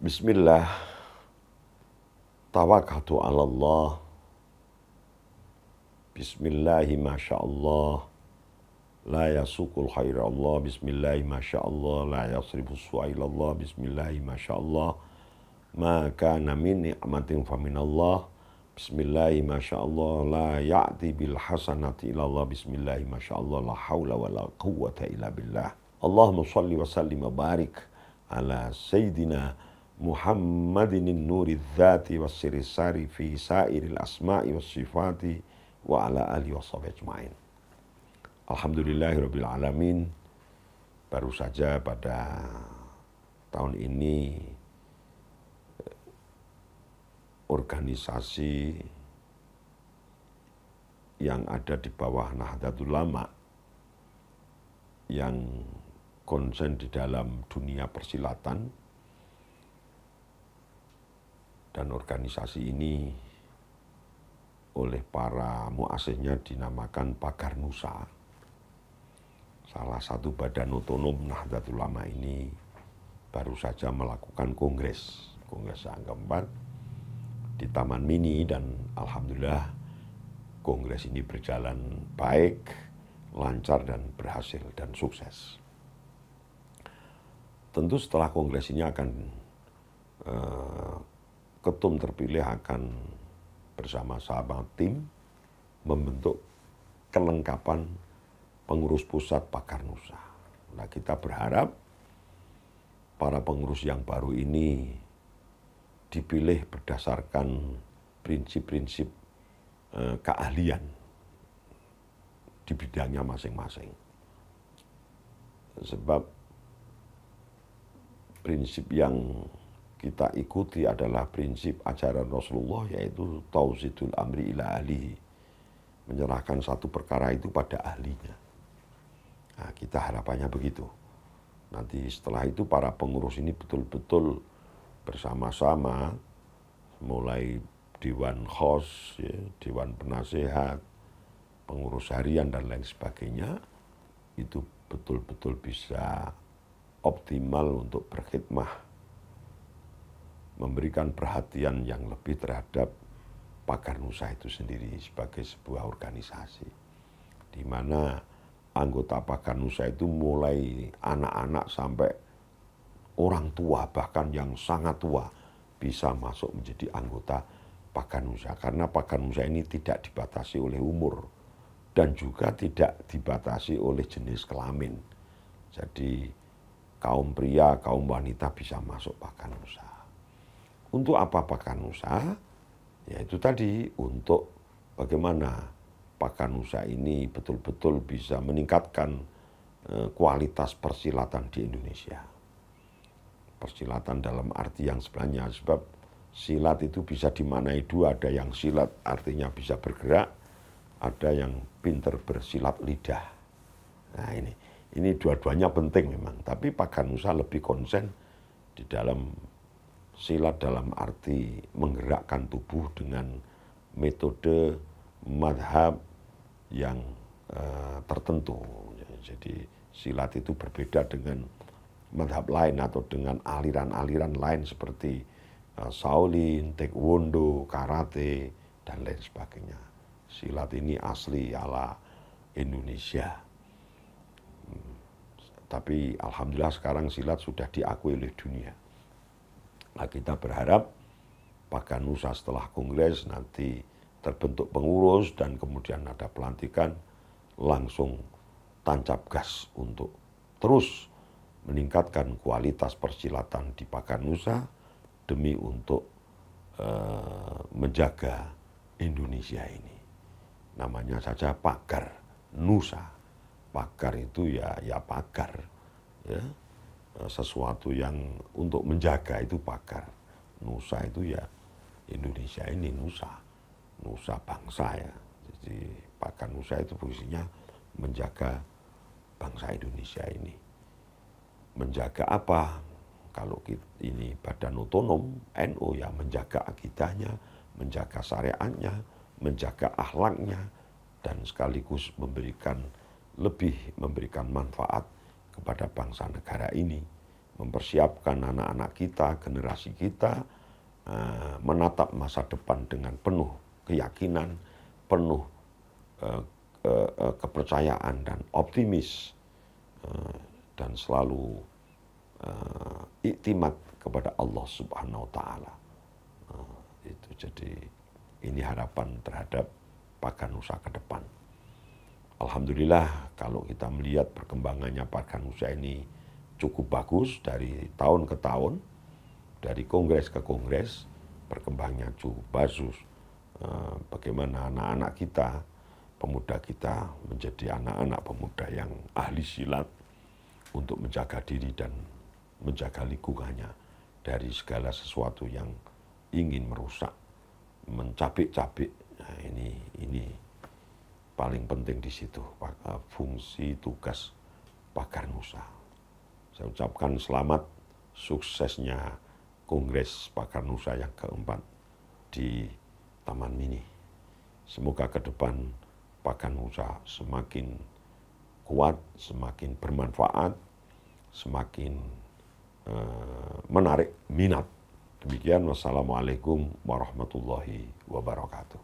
Bismillah, tawakkaltu 'ala Allah. Bismillahi masyaallah, la yasukul khaira Allah. Bismillahi masyaallah, la yasrifu su'a ila Allah. Bismillahi masyaallah, ma kana min ni'matin faminallah. Bismillahi masyaallah, la ya'ti bil hasanati ila Allah. Bismillahi masyaallah, la haula wa la quwwata illa billah. Allahumma shalli wa sallim wa barik ala sayyidina Muhammadin nuri dzati was sirri sari fi sairil asma'i was sifati wa ala alihi washabihi ajmain. Alhamdulillahirabbil alamin. Baru saja pada tahun ini organisasi yang ada di bawah Nahdlatul Ulama yang konsen di dalam dunia persilatan, dan organisasi ini oleh para muasisnya dinamakan Pagar Nusa. Salah satu badan otonom Nahdlatul Ulama ini baru saja melakukan kongres yang keempat di Taman Mini, dan alhamdulillah kongres ini berjalan baik, lancar dan berhasil dan sukses. Tentu setelah kongres ini akan ketum terpilih akan bersama-sama tim membentuk kelengkapan pengurus pusat Pagar Nusa. Nah, kita berharap para pengurus yang baru ini dipilih berdasarkan prinsip-prinsip keahlian di bidangnya masing-masing. Sebab prinsip yang kita ikuti adalah prinsip ajaran Rasulullah, yaitu tausidul amri ila ahlihi, menyerahkan satu perkara itu pada ahlinya. Nah, kita harapannya begitu. Nanti setelah itu para pengurus ini betul-betul bersama-sama, mulai dewan khos, ya, dewan penasehat, pengurus harian dan lain sebagainya, itu betul-betul bisa optimal untuk berkhidmah, memberikan perhatian yang lebih terhadap Pagar Nusa itu sendiri sebagai sebuah organisasi, di mana anggota Pagar Nusa itu mulai anak-anak sampai orang tua, bahkan yang sangat tua, bisa masuk menjadi anggota Pagar Nusa. Karena Pagar Nusa ini tidak dibatasi oleh umur dan juga tidak dibatasi oleh jenis kelamin. Jadi kaum pria, kaum wanita bisa masuk Pagar Nusa. Untuk apa Pagar Nusa? Ya itu tadi, untuk bagaimana Pagar Nusa ini betul-betul bisa meningkatkan kualitas persilatan di Indonesia. Persilatan dalam arti yang sebenarnya, sebab silat itu bisa dimaknai dua, ada yang silat artinya bisa bergerak, ada yang pinter bersilat lidah. Nah ini dua-duanya penting memang, tapi Pagar Nusa lebih konsen di dalam silat dalam arti menggerakkan tubuh dengan metode madhab yang tertentu. Jadi silat itu berbeda dengan madhab lain atau dengan aliran-aliran lain seperti Shaolin, Taekwondo, Karate, dan lain sebagainya. Silat ini asli ala Indonesia. Tapi alhamdulillah sekarang silat sudah diakui oleh dunia. Nah, kita berharap Pagar Nusa setelah kongres nanti terbentuk pengurus dan kemudian ada pelantikan, langsung tancap gas untuk terus meningkatkan kualitas persilatan di Pagar Nusa demi untuk menjaga Indonesia ini. Namanya saja Pagar Nusa. Pagar itu ya pagar, ya. Sesuatu yang untuk menjaga itu pagar. Nusa itu ya Indonesia ini, Nusa bangsa ya. Jadi Pagar Nusa itu fungsinya menjaga bangsa Indonesia ini. Menjaga apa? Kalau ini badan otonom NU ya menjaga akidahnya, menjaga syariatnya, menjaga akhlaknya, dan sekaligus memberikan manfaat kepada bangsa negara ini mempersiapkan anak-anak kita, generasi kita, menatap masa depan dengan penuh keyakinan, penuh kepercayaan dan optimis, dan selalu iktimat kepada Allah Subhanahu wa Ta'ala. Itu jadi ini harapan terhadap Paganusa ke depan. Alhamdulillah kalau kita melihat perkembangannya Paganusa ini cukup bagus dari tahun ke tahun, dari kongres ke kongres, perkembangannya cukup bagus. Bagaimana anak-anak kita, pemuda kita menjadi anak-anak pemuda yang ahli silat untuk menjaga diri dan menjaga lingkungannya dari segala sesuatu yang ingin merusak, mencabik-cabik. Nah, ini paling penting di situ, fungsi tugas Paganusa. Saya ucapkan selamat suksesnya Kongres Paganusa yang keempat di Taman Mini. Semoga ke depan Paganusa semakin kuat, semakin bermanfaat, semakin menarik minat. Demikian, wassalamualaikum warahmatullahi wabarakatuh.